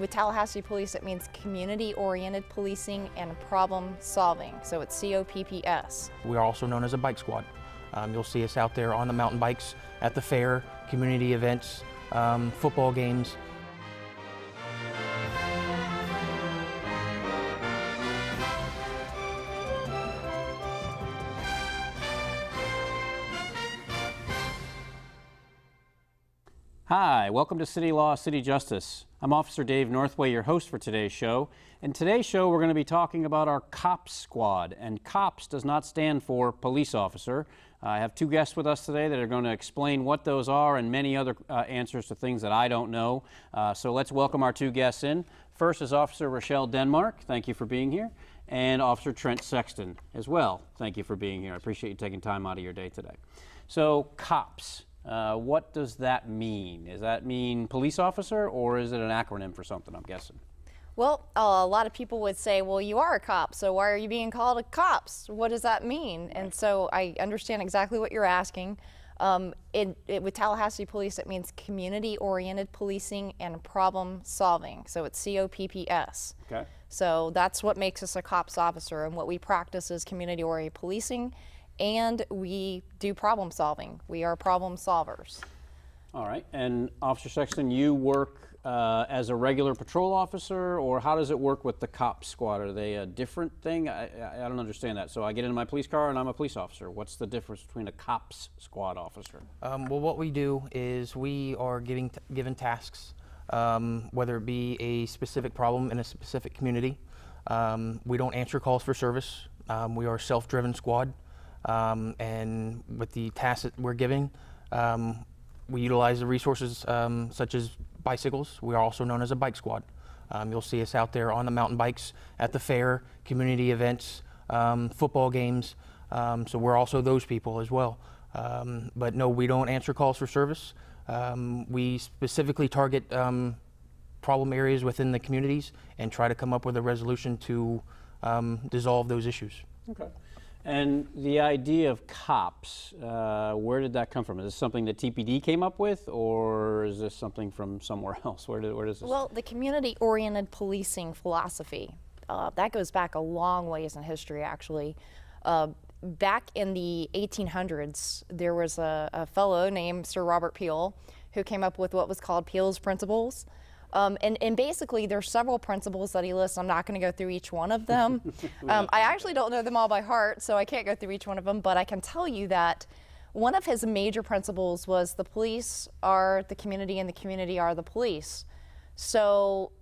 with Tallahassee Police, it means community-oriented policing and problem solving. So it's COPPS. We are also known as a bike squad. You'll see us out there on the mountain bikes at the fair, community events, football games. Hi, welcome to City Law, City Justice. I'm Officer Dave Northway, your host for today's show. In today's show, we're going to be talking about our COPPS squad, and COPPS does not stand for police officer. I have two guests with us today that are going to explain what those are and many other answers to things that I don't know. So let's welcome our two guests in. First is Officer Rochelle Denmark. Thank you for being here. And Officer Trent Sexton as well. Thank you for being here. I appreciate you taking time out of your day today. So COPPS. What does that mean? Does that mean police officer, or is it an acronym for something, I'm guessing? Well, a lot of people would say, well, you are a cop, so why are you being called a COPPS? What does that mean? And so I understand exactly what you're asking. With Tallahassee Police, it means community-oriented policing and problem solving. So it's COPPS. Okay. So that's what makes us a COPPS officer, and what we practice is community-oriented policing, and we do problem solving. We are problem solvers. All right. And Officer Sexton, you work as a regular patrol officer, or how does it work with the COPPS squad? Are they a different thing? I don't understand that. So I get into my police car and I'm a police officer. What's the difference between a COPPS squad officer? Well, what we do is we are given tasks, whether it be a specific problem in a specific community. We don't answer calls for service. We are a self-driven squad. And with the tasks that we're giving, we utilize the resources such as bicycles. We are also known as a bike squad. You'll see us out there on the mountain bikes at the fair, community events, football games. So we're also those people as well. But no, we don't answer calls for service. We specifically target problem areas within the communities and try to come up with a resolution to dissolve those issues. Okay. And the idea of COPPS, where did that come from? Is this something that TPD came up with, or is this something from somewhere else? Where does this? Well, the community-oriented policing philosophy, that goes back a long ways in history, actually. Back in the 1800s, there was a fellow named Sir Robert Peel who came up with what was called Peel's Principles. And basically, there's several principles that he lists. I'm not going to go through each one of them. I actually don't know them all by heart, so I can't go through each one of them, but I can tell you that one of his major principles was the police are the community and the community are the police. So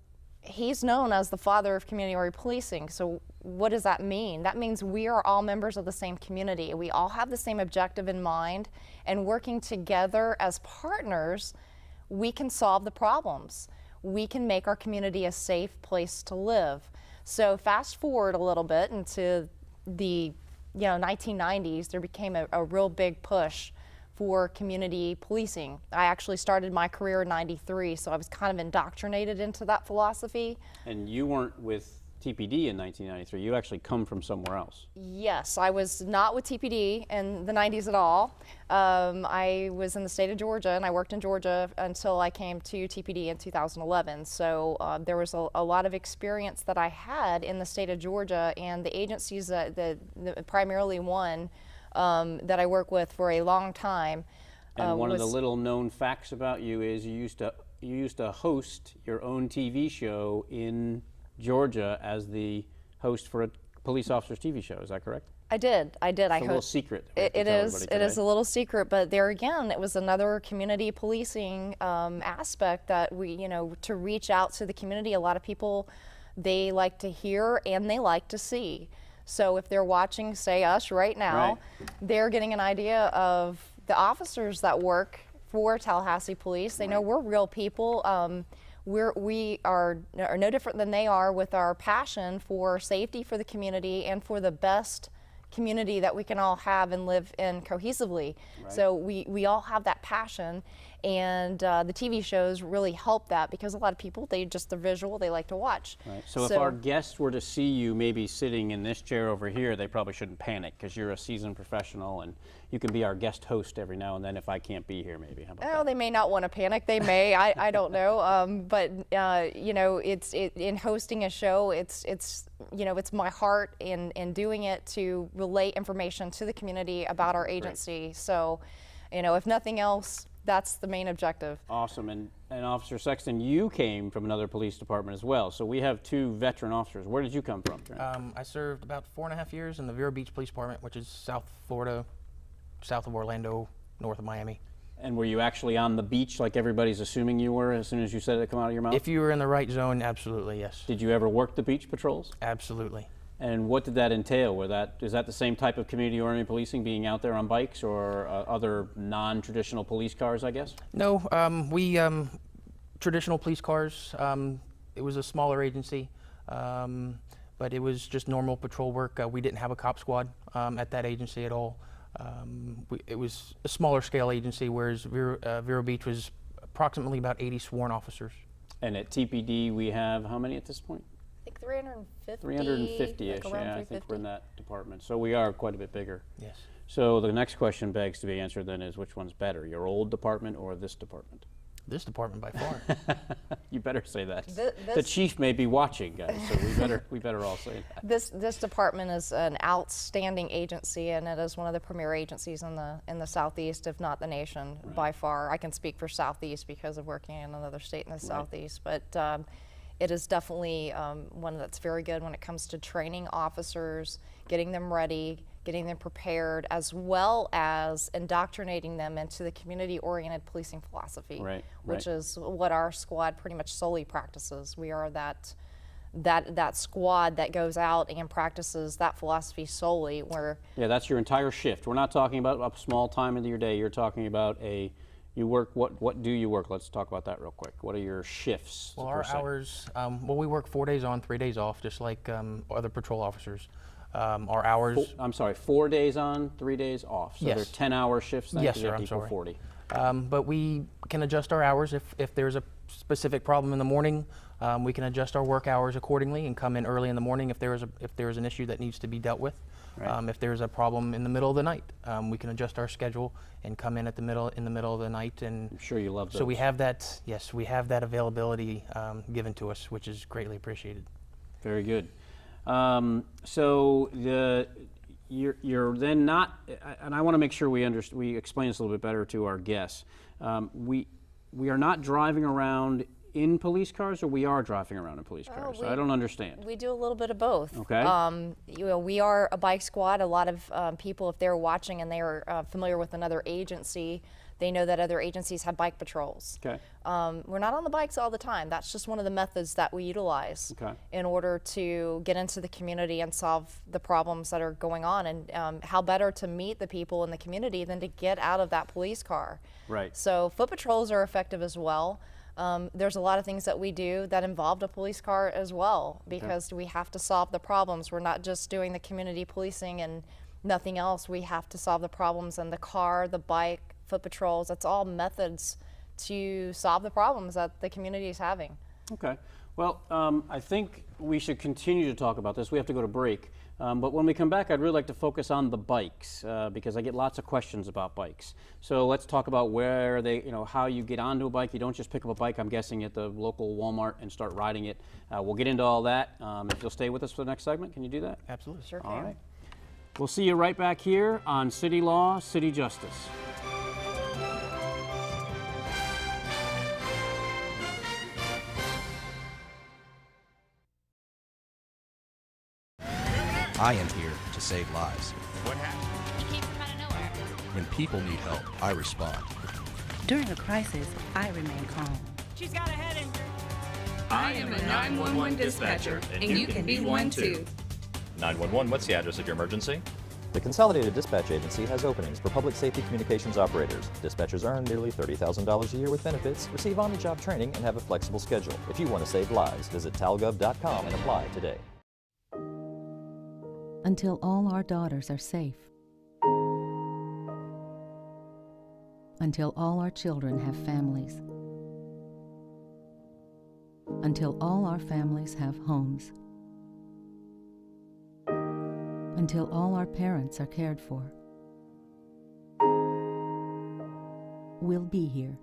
he's known as the father of community-oriented policing. So what does that mean? That means we are all members of the same community. We all have the same objective in mind, and working together as partners, we can solve the problems. We can make our community a safe place to live. So fast forward a little bit into the 1990s, there became a real big push for community policing. I actually started my career in '93, so I was kind of indoctrinated into that philosophy. And you weren't with TPD in 1993. You actually come from somewhere else. Yes, I was not with TPD in the 90s at all. I was in the state of Georgia, and I worked in Georgia until I came to TPD in 2011. So there was a lot of experience that I had in the state of Georgia, and the agencies that primarily one that I work with for a long time. And one of the little known facts about you is you used to host your own TV show in Georgia as the host for a police officer's TV show. Is that correct? I did. It's a little secret. It is a little secret, but there again, it was another community policing aspect that we, to reach out to the community. A lot of people, they like to hear and they like to see. So if they're watching, say us right now, they're getting an idea of the officers that work for Tallahassee Police. They know we're real people. We are no different than they are with our passion for safety for the community and for the best community that we can all have and live in cohesively. Right. So we all have that passion, and the TV shows really help that, because a lot of people, the visual, they like to watch. Right. So if our guests were to see you maybe sitting in this chair over here, they probably shouldn't panic, because you're a seasoned professional and you can be our guest host every now and then if I can't be here, maybe. How about that? They may not want to panic. They may. I don't know. But you know, in hosting a show, it's my heart in doing it to relay information to the community about our agency. So, you know, if nothing else, that's the main objective. Awesome. And Officer Sexton, you came from another police department as well. So we have 2 veteran officers. Where did you come from, Trent? I served about 4.5 years in the Vero Beach Police Department, which is South Florida, south of Orlando, north of Miami. And were you actually on the beach like everybody's assuming you were as soon as you said it come out of your mouth? If you were in the right zone, absolutely, yes. Did you ever work the beach patrols? Absolutely. And what did that entail? Is that the same type of community-oriented policing, being out there on bikes, or other non-traditional police cars, I guess? No, traditional police cars. It was a smaller agency, but it was just normal patrol work. We didn't have a cop squad at that agency at all. It was a smaller scale agency, whereas Vero Beach was approximately about 80 sworn officers. And at TPD, we have how many at this point? I think 350. 350-ish, like around yeah, I think 350. we're in that department. So we are quite a bit bigger. Yes. So the next question begs to be answered then is, which one's better, your old department or this department? This department by far. You better say that. The chief may be watching, guys, so we better all say that. This department is an outstanding agency, and it is one of the premier agencies in the Southeast, if not the nation, by far. I can speak for Southeast because of working in another state in the Southeast, but it is definitely one that's very good when it comes to training officers, getting them ready, getting them prepared, as well as indoctrinating them into the community-oriented policing philosophy, which is what our squad pretty much solely practices. We are that squad that goes out and practices that philosophy solely. Yeah, that's your entire shift. We're not talking about a small time into your day. You're talking about you work, what do you work? Let's talk about that real quick. What are your shifts? Well, our hours, we work 4 days on, 3 days off, just like other patrol officers. Our hours. I'm sorry, 4 days on, 3 days off. So yes. they're 10-hour shifts then? Yes, You sir, have to I'm equal sorry. 40. But we can adjust our hours if there's a specific problem in the morning. We can adjust our work hours accordingly and come in early in the morning if there is an issue that needs to be dealt with. If there's a problem in the middle of the night, we can adjust our schedule and come in in the middle of the night. And I'm sure you love those. So we have that. Yes, we have that availability given to us, which is greatly appreciated. Very good. So you're then not, and I want to make sure we explain this a little bit better to our guests. We are not driving around in police cars, or we are driving around in police cars? I don't understand. We do a little bit of both. Okay. We are a bike squad. A lot of people, if they're watching and they are familiar with another agency, they know that other agencies have bike patrols. Okay. We're not on the bikes all the time. That's just one of the methods that we utilize in order to get into the community and solve the problems that are going on. And how better to meet the people in the community than to get out of that police car. Right. So foot patrols are effective as well. There's a lot of things that we do that involved a police car as well, because we have to solve the problems. We're not just doing the community policing and nothing else. We have to solve the problems in the car, the bike, foot patrols. That's all methods to solve the problems that the community is having. Okay. Well, I think we should continue to talk about this. We have to go to break. But when we come back, I'd really like to focus on the bikes because I get lots of questions about bikes. So let's talk about where how you get onto a bike. You don't just pick up a bike, I'm guessing, at the local Walmart and start riding it. We'll get into all that. If you'll stay with us for the next segment, can you do that? Absolutely. Sure can. All right. We'll see you right back here on City Law, City Justice. I am here to save lives. What happened? He came from out of nowhere. When people need help, I respond. During a crisis, I remain calm. She's got a head injury. I am a 911 dispatcher, and you can be one too. 911, what's the address of your emergency? The Consolidated Dispatch Agency has openings for public safety communications operators. Dispatchers earn nearly $30,000 a year with benefits, receive on-the-job training, and have a flexible schedule. If you want to save lives, visit talgov.com and apply today. until all our daughters are safe, until all our children have families, until all our families have homes, until all our parents are cared for. We'll be here.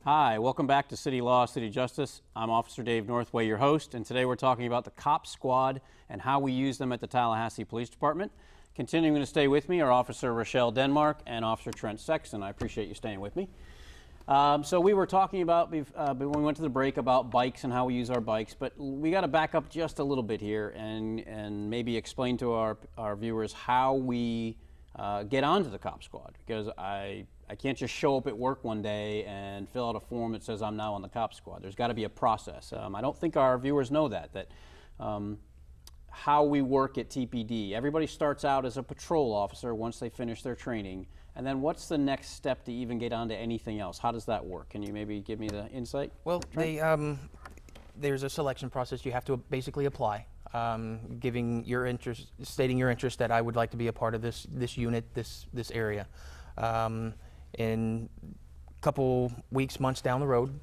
Hi, welcome back to City Law, City Justice. I'm Officer Dave Northway, your host, and today we're talking about the COPPS squad and how we use them at the Tallahassee Police Department. Continuing to stay with me are Officer Rochelle Denmark and Officer Trent Sexton. I appreciate you staying with me. So we were talking about, when we went to the break, about bikes and how we use our bikes, but we got to back up just a little bit here and maybe explain to our viewers how we get onto the COPPS squad, because I can't just show up at work one day and fill out a form that says I'm now on the COPPS squad. There's got to be a process. I don't think our viewers know that how we work at TPD. Everybody starts out as a patrol officer once they finish their training, and then what's the next step to even get onto anything else? How does that work? Can you maybe give me the insight? Well, there's a selection process. You have to basically apply, giving your interest, stating your interest that I would like to be a part of this unit, this area. In a couple weeks, months down the road,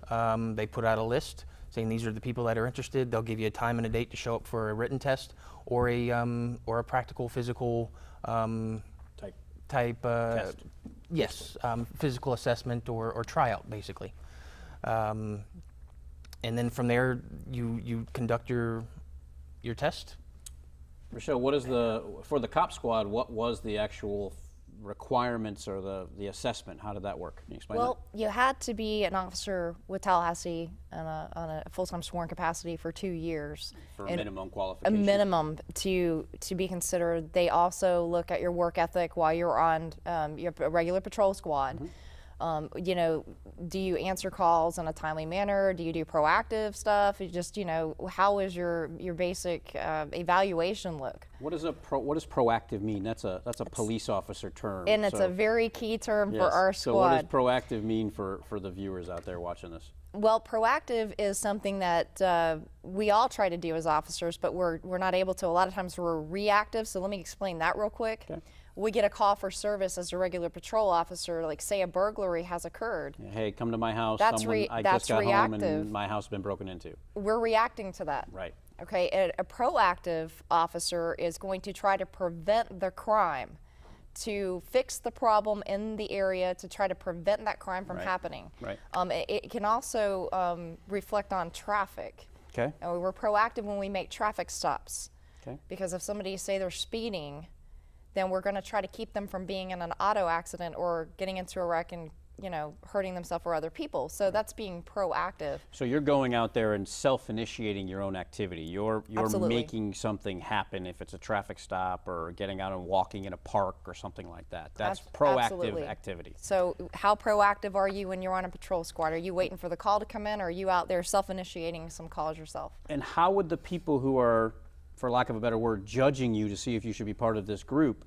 they put out a list saying these are the people that are interested. They'll give you a time and a date to show up for a written test or a practical physical type test. Yes, physical assessment or tryout, basically. And then from there, you conduct your test. Rochelle, for the COPPS squad, what was the actual requirements or the assessment? How did that work? Can you explain Well, you had to be an officer with Tallahassee on a full-time sworn capacity for 2 years. For And minimum a qualification? minimum to be considered. They also look at your work ethic while you're on your regular patrol squad. You know, do you answer calls in a timely manner? Do you do proactive stuff? You just, how is your basic evaluation look? What does proactive mean? That's a police officer term. And it's a very key term for our squad. So what does proactive mean for the viewers out there watching this? Well, proactive is something that we all try to do as officers, but we're not able to. A lot of times we're reactive, so let me explain that real quick. Okay. We get a call for service as a regular patrol officer, like say a burglary has occurred. Hey, come to my house. That's I just got reactive. home and my house has been broken into. We're reacting to that. Right. Okay, a proactive officer is going to try to prevent the crime, to fix the problem in the area, to try to prevent that crime from happening. Right. It can also reflect on traffic. Okay. And we're proactive when we make traffic stops. Okay. Because if somebody say they're speeding, then we're going to try to keep them from being in an auto accident or getting into a wreck and hurting themselves or other people. So that's being proactive. So you're going out there and self-initiating your own activity. You're Absolutely. making something happen if it's a traffic stop or getting out and walking in a park or something like that. That's proactive Absolutely. activity. So how proactive are you when you're on a patrol squad? Are you waiting for the call to come in, or are you out there self-initiating some calls yourself? And how would the people who are, for lack of a better word, judging you to see if you should be part of this group,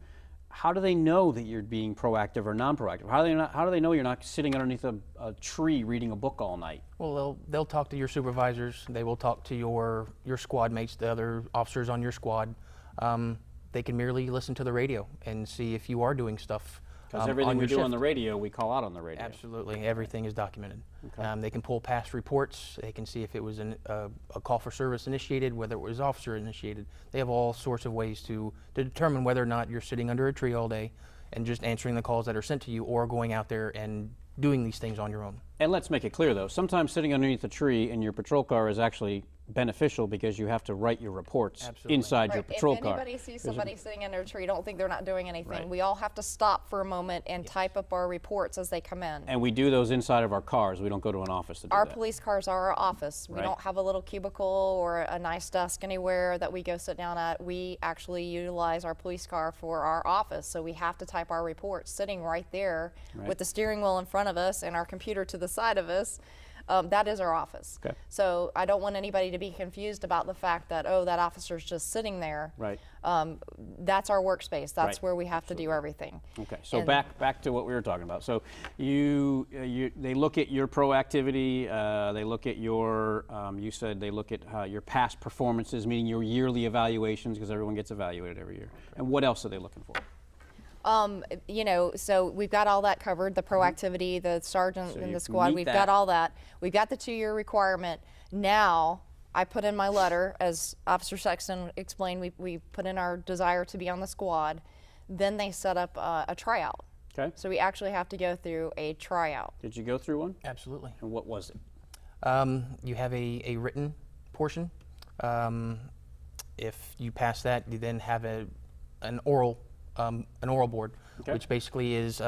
how do they know that you're being proactive or non-proactive? How do they know you're not sitting underneath a tree reading a book all night? Well, they'll talk to your supervisors. They will talk to your squad mates, the other officers on your squad. They can merely listen to the radio and see if you are doing stuff. Because everything we do on the radio, we call out on the radio. Absolutely, everything is documented. Okay. They can pull past reports. They can see if it was a call for service initiated, whether it was officer initiated. They have all sorts of ways to determine whether or not you're sitting under a tree all day and just answering the calls that are sent to you, or going out there and doing these things on your own. And let's make it clear, though, sometimes sitting underneath a tree in your patrol car is actually beneficial because you have to write your reports Absolutely. inside your Right, patrol if car. anybody sees somebody sitting in their tree, don't think they're not doing anything. Right. We all have to stop for a moment and type up our reports as they come in. And we do those inside of our cars. We don't go to an office to do Our that. police cars are our office. We Right. don't have a little cubicle or a nice desk anywhere that we go sit down at. We actually utilize our police car for our office. So we have to type our reports sitting right there Right. with the steering wheel in front of us and our computer to the side of us. That is our office. Okay. So I don't want anybody to be confused about the fact that, oh, that officer's just sitting there. Right. That's our workspace. That's Right. where we have to do everything. Okay, so And- back to what we were talking about. So they look at your proactivity. They look at your. You said they look at your past performances, meaning your yearly evaluations, because everyone gets evaluated every year. And what else are they looking for? You know, so we've got all that covered, the proactivity, the sergeant So and you the squad, meet we've that. got all that. We've got the 2-year requirement. Now, I put in my letter, as Officer Sexton explained, we put in our desire to be on the squad. Then they set up a tryout. Okay. So we actually have to go through a tryout. Did you go through one? Absolutely. And what was it? You have a written portion. If you pass that, you then have an oral board, Okay. which basically is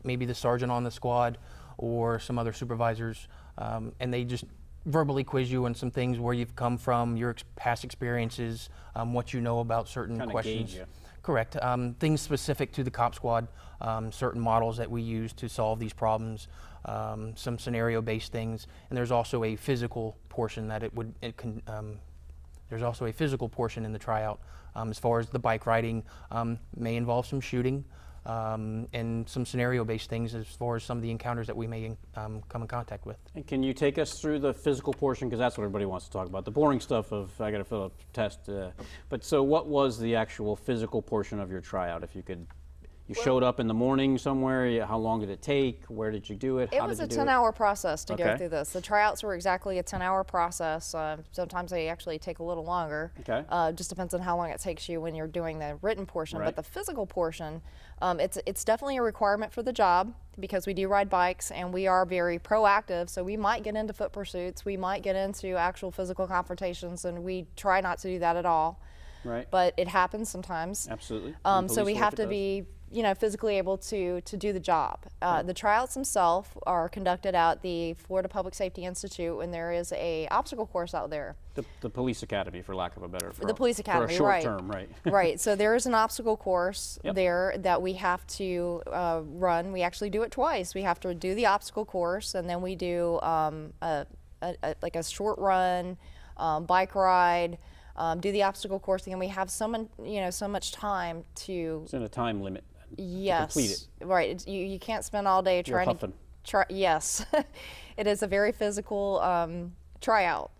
maybe the sergeant on the squad or some other supervisors, and they just verbally quiz you on some things, where you've come from, your past experiences, what you know about certain Kinda questions. gauge you. Correct. Things specific to the COPPS squad, certain models that we use to solve these problems, some scenario-based things, and there's also a physical portion that there's also a physical portion in the tryout. As far as the bike riding, may involve some shooting, and some scenario-based things as far as some of the encounters that we may come in contact with. And can you take us through the physical portion, because that's what everybody wants to talk about, the boring stuff of I got to fill out a test. But so what was the actual physical portion of your tryout? If you could, you showed up in the morning somewhere. How long did it take? Where did you do it? It How was did a you do it? 10-hour process to go Okay. through this. The tryouts were exactly a 10-hour process. Sometimes they actually take a little longer. Okay. Just depends on how long it takes you when you're doing the written portion. Right. But the physical portion, it's definitely a requirement for the job, because we do ride bikes and we are very proactive. So we might get into foot pursuits, we might get into actual physical confrontations, and we try not to do that at all. Right. But it happens sometimes. Absolutely. In So we police have work, to it does. be, you know, physically able to do the job. The tryouts themselves are conducted at the Florida Public Safety Institute, and there is a obstacle course out there. The police academy, for lack of a better. The police academy, for a short right? term, right? Right. So there is an obstacle course Yep. there that we have to run. We actually do it twice. We have to do the obstacle course, and then we do like a short run, bike ride. Do the obstacle course, and we have so much time to. It's in a time limit. Yes. complete it. Right. You can't spend all day You're trying huffing. to. Yes. It is a very physical tryout.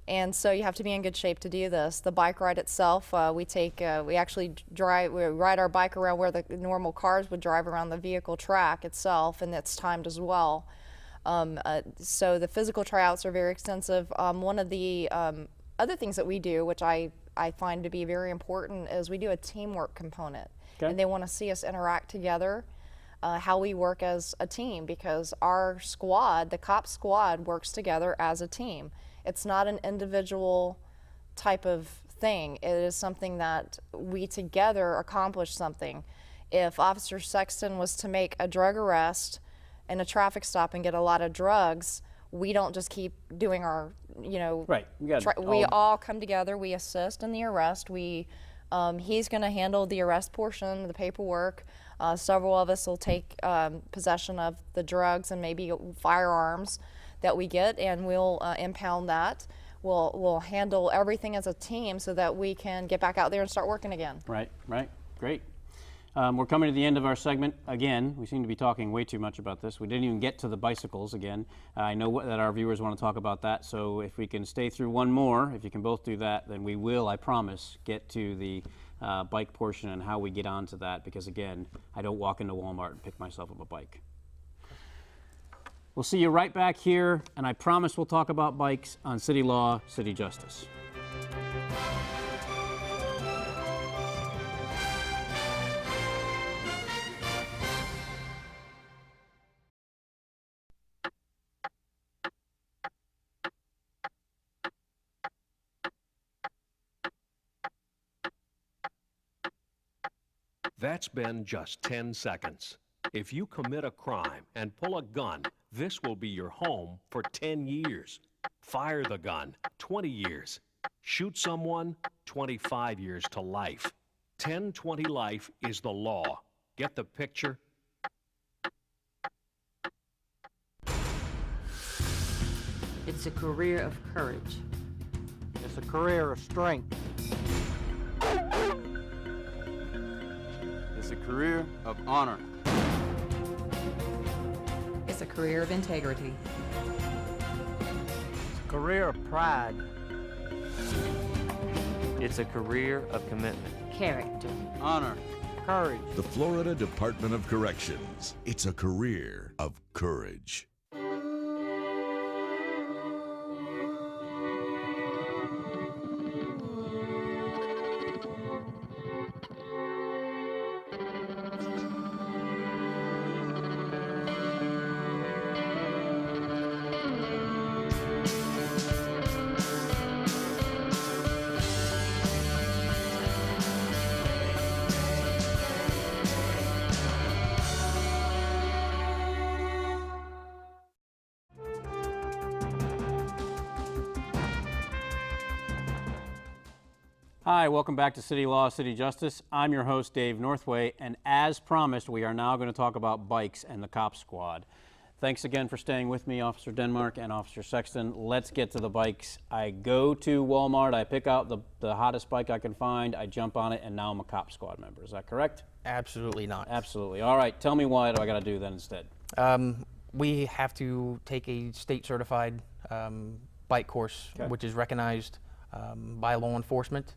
And so you have to be in good shape to do this. The bike ride itself, we actually ride our bike around where the normal cars would drive around the vehicle track itself, and it's timed as well. So the physical tryouts are very extensive. One of the other things that we do, which I find to be very important, is we do a teamwork component. Okay. And they want to see us interact together, how we work as a team, because our squad, the COPPS squad, works together as a team. It's not an individual type of thing. It is something that we together accomplish something. If Officer Sexton was to make a drug arrest and a traffic stop and get a lot of drugs, we don't just keep doing our, Right. You got we all come together, we assist in the arrest. He's going to handle the arrest portion, the paperwork. Several of us will take possession of the drugs and maybe firearms that we get, and we'll impound that. We'll handle everything as a team so that we can get back out there and start working again. Right. Great. We're coming to the end of our segment. Again, we seem to be talking way too much about this. We didn't even get to the bicycles again. I know that our viewers want to talk about that, so if we can stay through one more, if you can both do that, then we will, I promise, get to the bike portion and how we get onto that, because again, I don't walk into Walmart and pick myself up a bike. We'll see you right back here, and I promise we'll talk about bikes on City Law, City Justice. That's been just 10 seconds. If you commit a crime and pull a gun, this will be your home for 10 years. Fire the gun, 20 years. Shoot someone, 25 years to life. 10-20 life is the law. Get the picture? It's a career of courage. It's a career of strength. It's a career of honor. It's a career of integrity. It's a career of pride. It's a career of commitment. Character. Honor. Courage. The Florida Department of Corrections. It's a career of courage. Hi, welcome back to City Law, City Justice. I'm your host, Dave Northway, and as promised, we are now going to talk about bikes and the COPPS squad. Thanks again for staying with me, Officer Denmark and Officer Sexton. Let's get to the bikes. I go to Walmart, I pick out the hottest bike I can find, I jump on it, and now I'm a COPPS squad member. Is that correct? Absolutely not. Absolutely. All right, tell me what do I got to do then instead? We have to take a state certified bike course, which is recognized by law enforcement.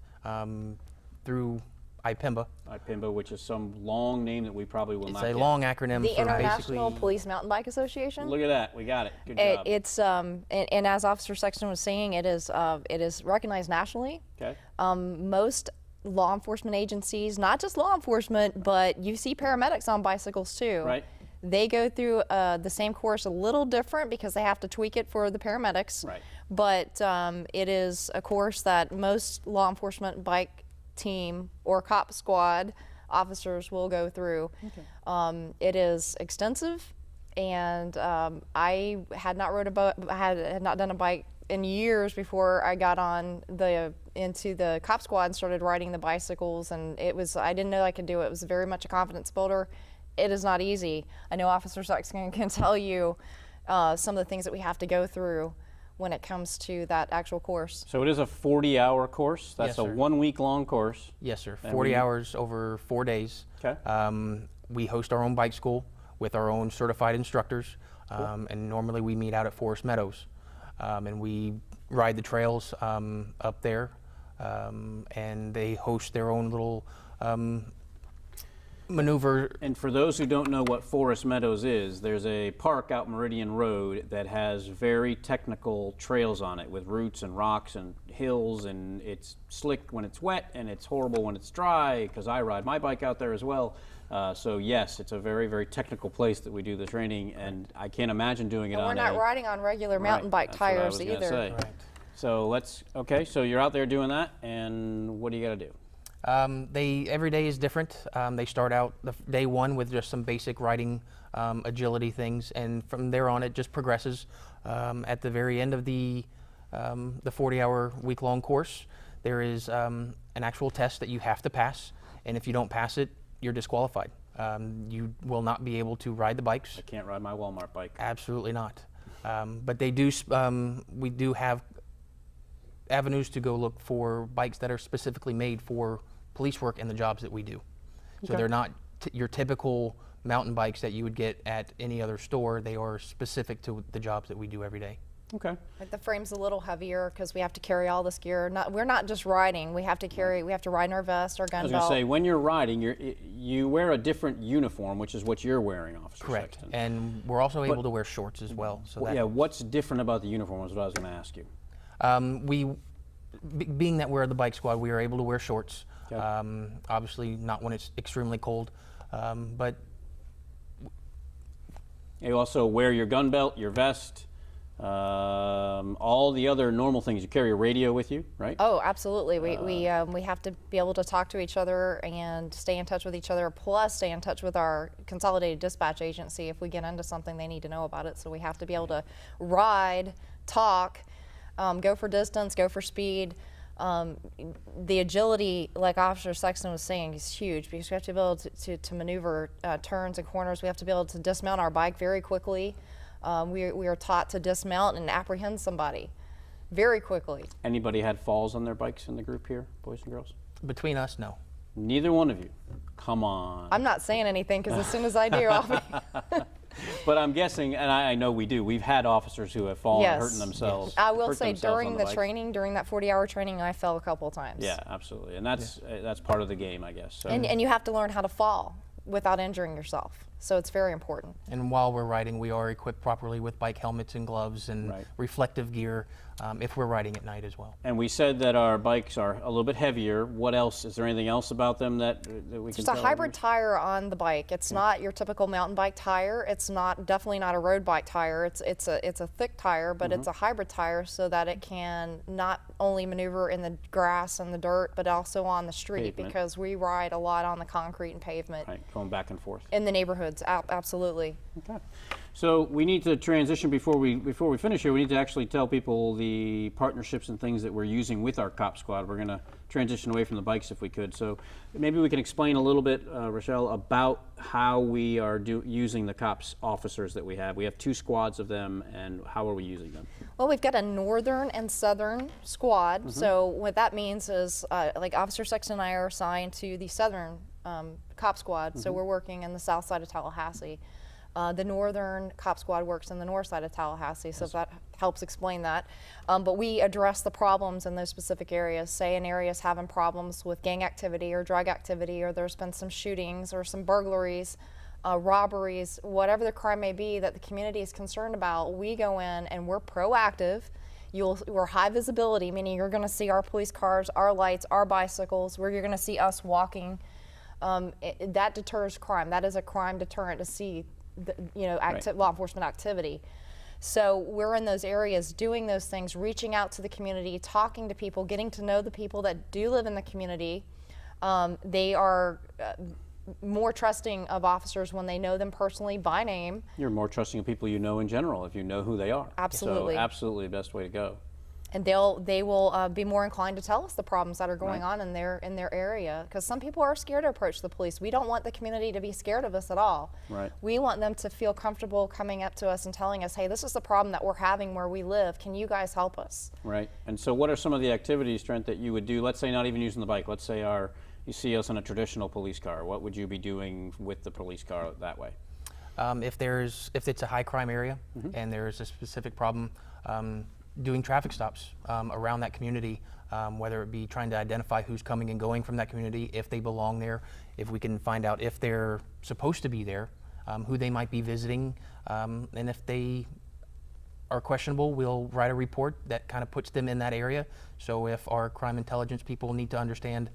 Through IPIMBA. IPIMBA, which is some long name that we probably will not get. It's a long acronym The for International basically... Police Mountain Bike Association. Look at that, we got it. Good job. It's and as Officer Sexton was saying, it is recognized nationally. Okay. Most law enforcement agencies, not just law enforcement, but you see paramedics on bicycles too. Right. They go through the same course, a little different because they have to tweak it for the paramedics. Right. But it is a course that most law enforcement bike team or COPPS squad officers will go through. Okay. It is extensive, and I had not had not done a bike in years before I got on into the COPPS squad and started riding the bicycles, and I didn't know I could do it. It was very much a confidence builder. It is not easy. I know Officer Sexton can tell you some of the things that we have to go through when it comes to that actual course. So it is a 40-hour course? That's yes, a sir. 1 week long course? Yes, sir. 40 hours over 4 days. Okay. We host our own bike school with our own certified instructors, Cool. and normally we meet out at Forest Meadows. And we ride the trails up there, and they host their own little maneuver. And for those who don't know what Forest Meadows is, there's a park out Meridian Road that has very technical trails on it with roots and rocks and hills, and it's slick when it's wet and it's horrible when it's dry, because I ride my bike out there as well. So yes, it's a very, very technical place that we do the training, and I can't imagine doing it And on we're not riding on regular mountain bike that's what I tires was gonna either. say. Right. So so you're out there doing that, and what do you got to do? Every day is different. They start out day one with just some basic riding agility things, and from there on it just progresses. At the very end of the 40-hour week-long course, there is an actual test that you have to pass, and if you don't pass it, you're disqualified. You will not be able to ride the bikes. I can't ride my Walmart bike. Absolutely not. But they do. We do have avenues to go look for bikes that are specifically made for police work and the jobs that we do. So they're not your typical mountain bikes that you would get at any other store. They are specific to the jobs that we do every day. Okay. Like the frame's a little heavier because we have to carry all this gear. We're not just riding. We have to ride in our vest, our gun I was belt. going to say, when you're riding, you wear a different uniform, which is what you're wearing, Officer Correct. Sexton. And we're also able to wear shorts as well. So that what's different about the uniform is what I was going to ask you. Being that we're the bike squad, we are able to wear shorts. Okay. Obviously not when it's extremely cold, but you also wear your gun belt, your vest, all the other normal things. You carry a radio with you, right? Oh, absolutely. We have to be able to talk to each other and stay in touch with each other, plus stay in touch with our consolidated dispatch agency if we get into something they need to know about it. So we have to be able to ride, talk, go for distance, go for speed. The agility, like Officer Sexton was saying, is huge because we have to be able to maneuver turns and corners. We have to be able to dismount our bike very quickly. We are taught to dismount and apprehend somebody very quickly. Anybody had falls on their bikes in the group here, boys and girls? Between us, no. Neither one of you. Come on. I'm not saying anything because as soon as I do, I'll be. But I'm guessing, and I know we do, we've had officers who have fallen and hurting themselves. I will say themselves during on the bike. training, during that 40-hour training, I fell a couple of times. Yeah, absolutely. And that's part of the game, I guess. So. And you have to learn how to fall without injuring yourself. So it's very important. And while we're riding, we are equipped properly with bike helmets and gloves and reflective gear if we're riding at night as well. And we said that our bikes are a little bit heavier. What else? Is there anything else about them that we can It's a tell hybrid tire on the bike. It's not your typical mountain bike tire. It's definitely not a road bike tire. It's a thick tire, but it's a hybrid tire so that it can not only maneuver in the grass and the dirt, but also on the street because we ride a lot on the concrete and pavement. Right, going back and forth. In the neighborhoods, absolutely. Okay. So we need to transition before we finish here. We need to actually tell people the partnerships and things that we're using with our COPPS squad. We're going to transition away from the bikes if we could. So maybe we can explain a little bit, Rochelle, about how we are using the COPPS officers that we have. We have 2 squads of them, and how are we using them? Well, we've got a northern and southern squad. So what that means is, like Officer Sexton and I are assigned to the southern COPPS squad. So we're working in the south side of Tallahassee. The northern COPPS squad works in the north side of Tallahassee, so that helps explain that. But we address the problems in those specific areas. Say an area is having problems with gang activity or drug activity, or there's been some shootings or some burglaries, robberies, whatever the crime may be that the community is concerned about, we go in and we're proactive. We're high visibility, meaning you're going to see our police cars, our lights, our bicycles, where you're going to see us walking. That deters crime. That is a crime deterrent to see law enforcement activity. So we're in those areas doing those things, reaching out to the community, talking to people, getting to know the people that do live in the community. They are more trusting of officers when they know them personally by name. You're more trusting of people you know in general if you know who they are. Absolutely. So absolutely the best way to go. And they will be more inclined to tell us the problems that are going on in their area, because some people are scared to approach the police. We don't want the community to be scared of us at all. Right. We want them to feel comfortable coming up to us and telling us, hey, this is the problem that we're having where we live. Can you guys help us? Right. And so what are some of the activities, Trent, that you would do? Let's say not even using the bike. Let's say you see us in a traditional police car. What would you be doing with the police car that way? If it's a high crime area and there's a specific problem, doing traffic stops around that community, whether it be trying to identify who's coming and going from that community, if they belong there, if we can find out if they're supposed to be there, who they might be visiting, and if they are questionable, we'll write a report that kind of puts them in that area. So if our crime intelligence people need to understand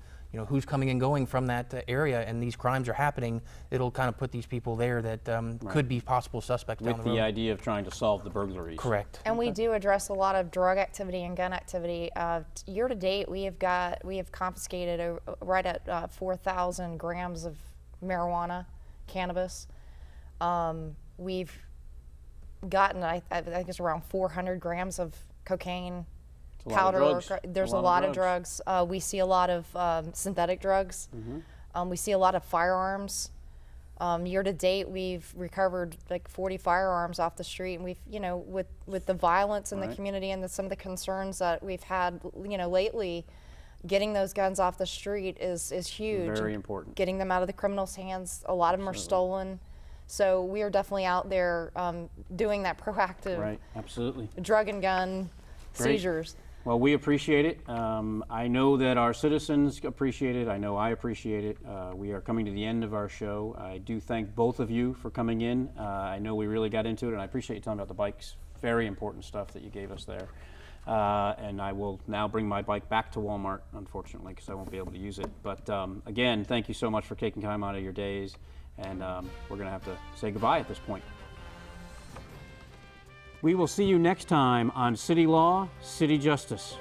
who's coming and going from that area and these crimes are happening, it'll kind of put these people there that could be possible suspects down the road. With the idea of trying to solve the burglaries. Correct. And we do address a lot of drug activity and gun activity. Year to date, we have confiscated right at 4,000 grams of marijuana, cannabis. We've gotten, I think it's around 400 grams of cocaine. Powder. There's a lot of drugs. We see a lot of synthetic drugs. We see a lot of firearms. Year to date, we've recovered like 40 firearms off the street, and we've, with the violence in the community and some of the concerns that we've had, lately, getting those guns off the street is huge. Very important. Getting them out of the criminals' hands. A lot of them are stolen. So we are definitely out there doing that proactive absolutely. drug and gun seizures. Well, we appreciate it. I know that our citizens appreciate it. I know I appreciate it. We are coming to the end of our show. I do thank both of you for coming in. I know we really got into it, and I appreciate you telling about the bikes. Very important stuff that you gave us there. And I will now bring my bike back to Walmart, unfortunately, because I won't be able to use it. But again, thank you so much for taking time out of your days. And we're going to have to say goodbye at this point. We will see you next time on City Law, City Justice.